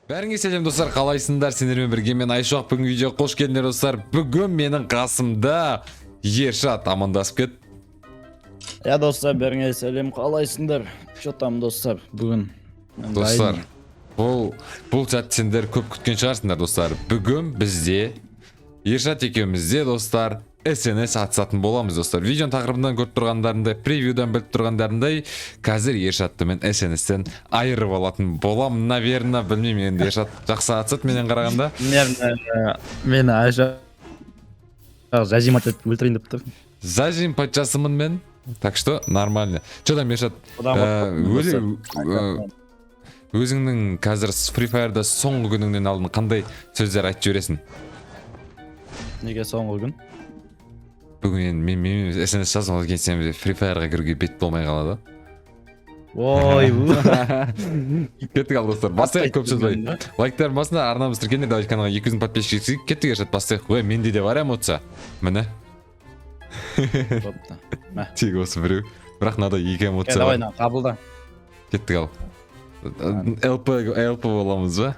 Бәріңе сәлем достар, қалайсыңдар? Сендермен бірге мен Айшуақ. Бүгін видео қош келдіңдер достар. Бүгін менің қасымда Ершат. Амандасып кет. Достар, бәріңе сәлем, қалайсыңдар? Шотам достар, бүгін. Достар, бұл сәтті сендер көп күткен шығарсыңдар достар. Бүгін бізде Ершат екеумізде достар СНС атысатын боламыз достар. Видеоның тақырыбынан көріп тұрғандарындай, превьюдан біліп тұрғандарындай, қазір Ершатты мен СНСтен айырып алатын болам. Наверное, білмеймін, енді Ершат жақсы атысады менен қарағанда. Мені Айша зажимат етіп өлтірейін деп тұр. Зажим патшасымын мен. Так что нормально. Что-там Ершат, өзіңнің қазір Free Fire'да соңғы күніңнен алдын қандай сөздер айтып жібересің? Неге соңғы күн? Бүгін мен СНС жазып алған сен Free Fire'ға кіруге бет болмай қалады. Ой, Кеттік ал достар. Бастайық, көп сөз бай. Лайктар басында арнамыз тіркендер, давайте каналға 200 000 подписчик жетсек. Кеттік Ершат, бастайық. Ой, менде де бар эмоция. Міне. Тек осы біреу. Бірақ надо екі эмоция бар. Давай, қабылда. Кеттік ал. LP боламыз ба?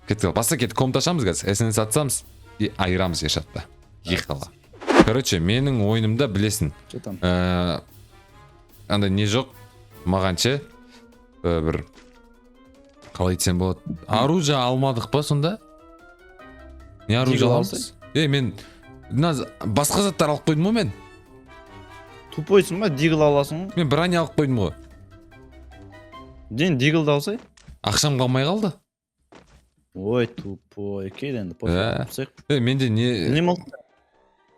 Кеттік ал. Баста кеттік, комнат ашамыз қазір. СНС атсамыз и айырамыз Ершатта. Ехала. Короче, менің ойынымда білесің. Андай не жоқ, мағанше бір қалай айтсам болады. Оружие алмадық па сонда? Не оружие аламыз? Мен басқа заттар алып қойдым ғой мен. Тупойсың ба, дигл аласың ғой? Мен броня алып қойдым ғой. Ден дигл да алсай? Ақшам қалмай қалды. Ой, тупой, кейден пофиг. Менде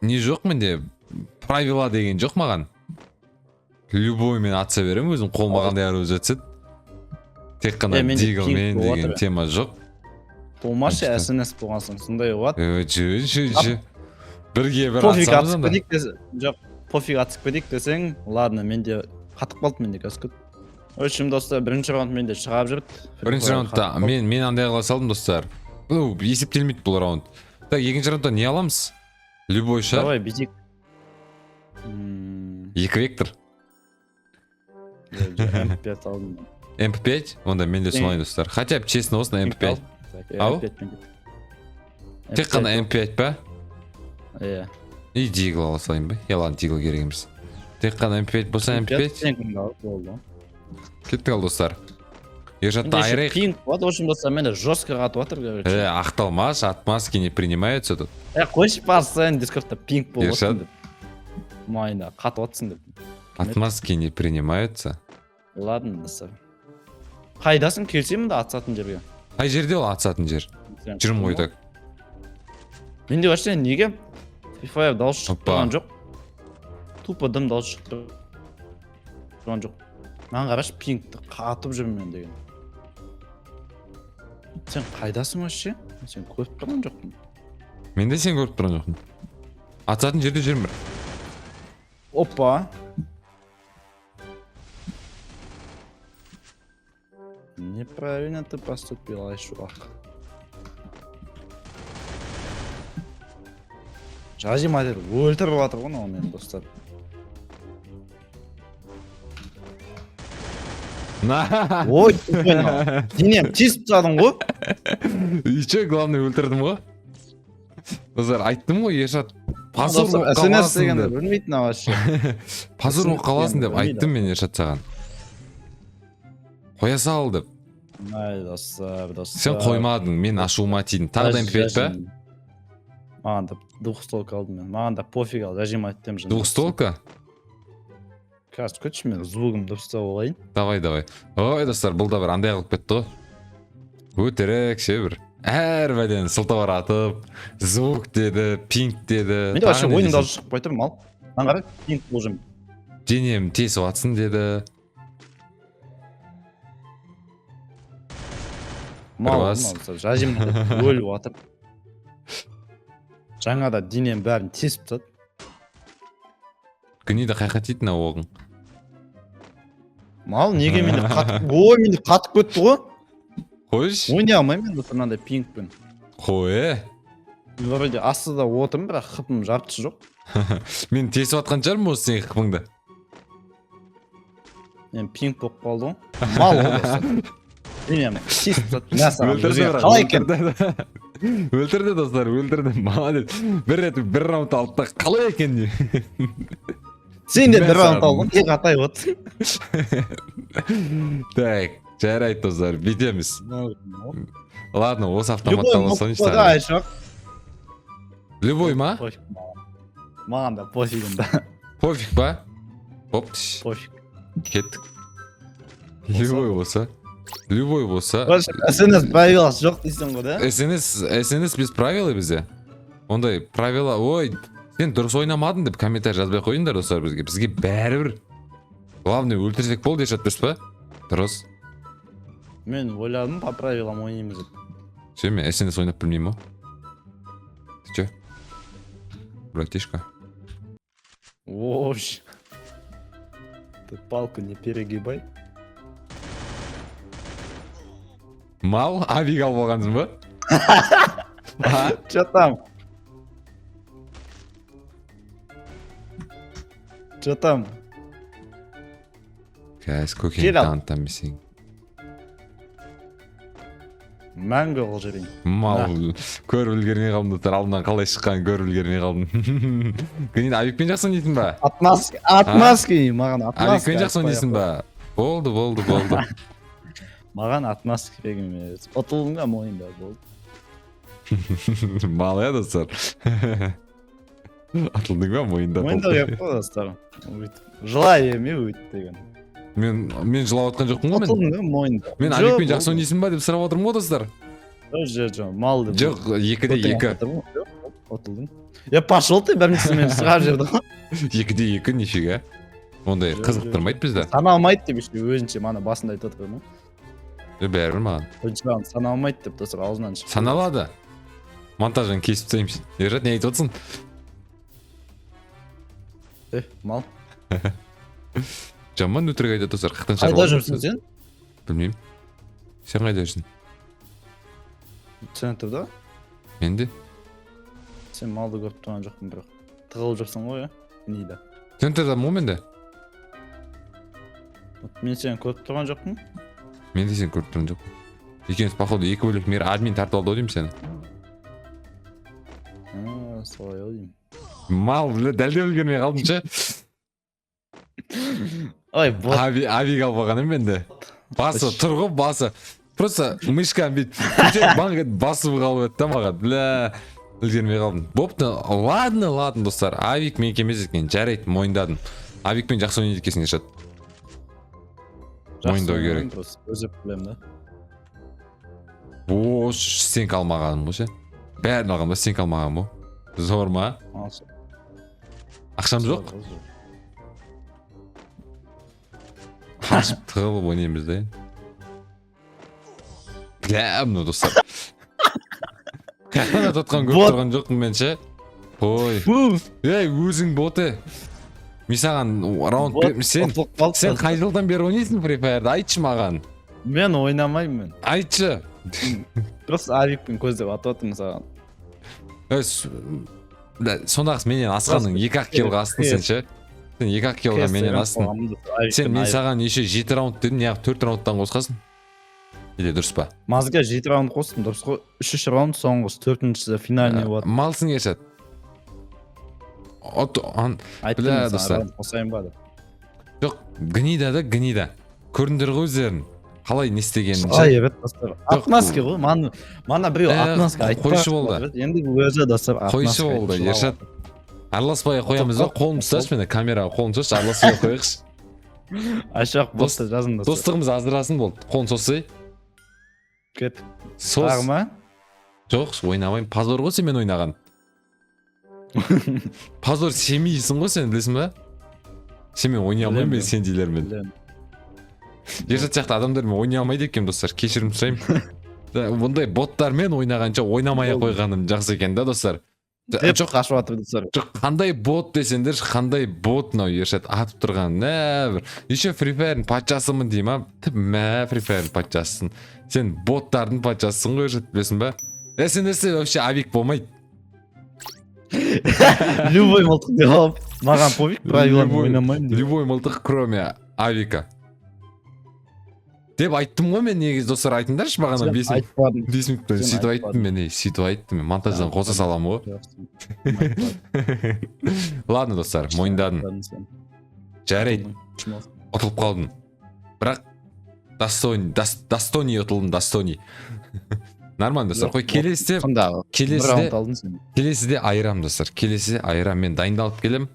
не жоқ, менде правила деген жоқ маған. Любой мен атса берем, өзім қолыма қандай оружие түседі. Тек қана дигл мен деген тема жоқ. Болмашы СНС болғансың, сондай болады. Бірге бір атсамыз анда. Жоқ, пофиг атысып кетейік десең, ладно, менде қатып қалды, менде кәскіт. Өшім достар, бірінші раунд менде шығап жүрді. Бірінші раундта мен андай қыла салдым достар. Есептелмейді бұл раунд. Так, екінші раундта не аламыз? Любой шар. Давай, битик. Екі вектор. MP5 алдым. MP5? Онда мен де солай достар. Хотя бы честно болсын MP5. Ау? Тек қана MP5 па? Иә. И дигл ала салайын ба? Ладно, дигл керек емес. Тек қана MP5 болса MP5. Кеттік ал достар. Ершатты айырайық. Пинг болады, очень достар, менде жестко қатып отыр. Ақталмаш, отмазки не принимаются тут. Қойшы барсайын, дискордта пинг болып Ершат. Майна, қатып отсың деп. Отмазки не принимаются. Ладно, достар. Қайдасың, келсеймін да атсатын жерге. Қай жерде ол атсатын жер? Жүрім ғой так. Менде вообще неге Free Fire дауыс шығып тұрған жоқ? Тупо дым дауыс шығып тұрған жоқ. Мен қарашы пингті қатып жүрмін мен деген. Сен қайдасың вообще? Сен көріп тұрған жоқпын. Мен де сен көріп тұрған жоқпын. Атсатын жерде жүрмін бір. Опа. Неправильно ты поступил, Айшуақ. Жазиматер өлтіріп жатыр ғой мынау мені достар. Ой, денем тесіп тастадың ғой. Еще главное өлтірдім ғой. Достар, айттым ғой Ершат. Позор болып қаласың деп. Білмейтін вообще. Позор болып қаласың деп айттым мен Ершат саған. Қоя сал деп. Ай, достар. Сен қоймадың, мен ашуыма тидім. Тағы да MP5 па? Маған да двухстолка алдым мен. Маған да пофиг ал, зажимать етем. Двухстолка? Қазір көтші мен звугым дұрыстап олайын. Давай. Ой, достар, бұл да бір андай қылып кетті ғой. Өтірік ше бір. Әр бәден сылтау атып, звук деді, пинг деді. Менде вообще ойын дауысы шығып қайтыр мал. Мен қарай, пинг бұл жым. Денем тесіп атсын деді. Мал, жажимын өліп атып. Жаңада денем бәрін тесіп тады. Күнейді қайқат етін оғың. Мал, неге менде қатып... Ой, менде қатып көтті ғой. Қойш? Ойнай алмайм мен мынандай пингпен. Қой. Вроде астыда отырмын, бірақ қыпым жартысы жоқ. Мен тесіп атқан жарым осы сен қыпыңды. Мен пинг болып қалды ғой. Мал ғой. Мен чисто мясо Өлтірді бірақ, қалай екен? өлтірді достар, өлтірді. Молодец. Бір рет бір раунд алды да қалай екен не? Сен де бір Мясо. раунд алдың, екі атай от. Так, жарайды достар, бүйтеміз. Ладно, осы автоматта Любой болсаңызшы. мылтық айшық. Любой ма? Маған да пофиг да. Пофиг па? Оп, Пофиг. кеттік. Любой болса. Любой болса. СНС правиласы жоқ дейсің ғой да? СНС без правила бізде. Ондай правила, ой, сен дұрыс ойнамадың деп комментарий жазбай қойыңдар достар бізге. Бізге бәрібір. Главное, өлтірсек болды дешат дұрыс па? Дұрыс. Мен ойладым, по правилам ойнаймыз деп. Все, мен СНС ойнап білмеймін о. Ты чё? Братишка. Ош. Ты палку не перегибай. Мал, авик алып алғансың ба? Чё там? Чё там? Қазір көкені Кел ал. танытамын сен. Мәңгі қыл жерейін. Мал, көріп үлгермей қалдым достар, алдынан қалай шыққанын көріп үлгермей қалдым. Гнид, авикпен жақсы ойнайсың ба? Атмаски, маған атмаски. Авикпен жақсы ойнайсың ба? Болды. Маған атмаски керек емес. Ұтылдың ба мойында болды. Мал я достар. Атылдың ба мойында Мойында болды. керек қой достар. Жылай еме өйт деген. Мен жылап отқан жоқпын ғой мен. Ұтылдың ба мойында. Мен авикпен жақсы ойнайсың ба деп сұрап отырмын ғой достар. Жоқ, мал деп. Жоқ, 2-2. Ұтылдың. Я пошел ты біріншісімен сұрап жүрді ғой. 2-2, нифига. Ондай қызықтырмайды бізді. Саналмайды деп іште өзінше мана басында айтып отыр ма? Бәрібір маған. Бірінші раунд саналмайды деп достар аузынан шықты. Саналады. Монтажын кесіп тастаймын. Ержат, не айтып отырсың? Мал. Жаман өтірік айтады достар. Қақтан Қайда жүрсің сен? Білмеймін. Сен қайда жүрсің? Центрда? Мен де. Сен малды көріп тұрған жоқпын бірақ. Тығылып жүрсің ғой, Нида. Центрда мо мен де. Мен сені көріп тұрған жоқпын. Мен де сен көріп тұрған жоқ. Екеуміз походу екі бөлек мер админ тартып алды деймін сені. Солай ау деймін. Мал, дәлдеп үлгермей қалдым ше. Ой, бот. Авик алып алғаным мен де. Басы тұр ғой, басы. Просто мышканы бүйтіп басып қалып еді да маған. Бля, үлгермей қалдым. Бопты, ладно, достар. Авик менікі емес екен, жарайды, мойындадым. Авикпен жақсы ойнайды екенсің Ержат. Мойындау керек. Өзіп білем да. О, сен қалмағаным ғой ше. Бәрін алған ба, сен қалмаған ба? Зор ма? Ақшам жоқ? Қашып тығылып ойнаймыз да. Бля, мұны достар. Қаяқтан ататқан көріп тұрған жоқпын мен ше. Ой. Ей, өзің боты. Мен саған раунд беріп, сен қай жылдан бері ойнайсың Free Fire'ды? Айтшы маған. Мен ойнамаймын. Айтшы. Просто авикпен көздеп атып отырмын саған. Сондағысы менен асқаның 2-ақ килға астың сен ше. Сен 2-ақ килға менен астың. Сен мен саған еще 7 раунд дедім, неғып 4 раундтан қосқасын? Или дұрыс па? Мазға 7 раунд қостым, дұрыс қой. 3 раунд соңғысы, 4-шісі финальный болады. Малсың Ержат. Бля, достар. Қосайын ба деп. Жоқ, гнида. Көріндір ғой өздерін. Қалай не істегенін ше. Ай, evet достар. Атмаски ғой. Мана біреу атмаски айтпақ. Қойшы болды. Енді өзі достар атмаски. Қойшы болды, Ержат. Араласпай қоямыз ба? Қолын ұсташы мені, камераға қолын ұсташы, араласпай қойықшы. Ашақ болса жазын достар. Достығымыз аздырасын болды. Қолын сосай. Кет. Сос. Тағы ма? Жоқ, ойнамайым. Позор ғой сен мен ойнаған. Позор семейсің ғой сен, білесің ба? Сен мен ойнай алмайым мен сен дейлермен. Ержат сияқты адамдармен ойнай алмайды екенмін достар, кешірім сұраймын. Бұндай боттармен ойнағанша ойнамай қойғаным жақсы екен да достар. Жоқ, қашып атыр достар. Жоқ, қандай бот десеңдер, қандай бот мынау Ержат атып тұрған. Бір. Еще Free Fire'ın патшасымын деймін, мә Free Fire'ın патшасысың. Сен боттардың патшасысың ғой Ержат, білесің ба? СНС'те вообще авик болмайды. Любой мылтық деп алып, маған пофиг, правилам ойнамаймын деп. Любой мылтық, кроме авика. деп айттым ғой мен, негізі достар айтыңдаршы бағана Сен 5 минут. айтпадың. 5 минуттан Сен сөйтіп айтпадың. айттым мен, сөйтіп айттым мен, монтаждан қоса саламын ғой. Ладно достар, мойындадым. Жарайды, ұтылып қалдым. Бірақ Достоний ұтылдым, Достоний. Нормально достар, қой келесіде айырам достар. Келесіде айырам, мен дайындалып келем.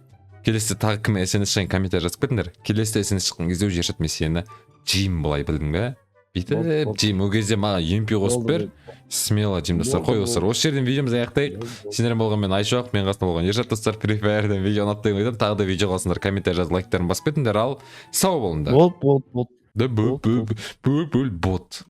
Келесіде тағы кім СНС шайын комментарий жазып кетіңдер. Келесіде СНС шыққан кезде жершат мен сені жеймін былай, білдің бе? Бүйтіп жеймін, ол кезде маған емпи қосып бер. Смело жеймін достар. Қой достар, осы жерден видеомызды аяқтайық. Сендермен болған мен Айшоқ, мен қасында болған Ержат достар. Free Fire'дан видео ұнатты деп айтамын. Тағы да видео қалсындар, комментарий жазып, лайктарын басып кетіңдер. Ал сау болыңдар. Бол. Бот.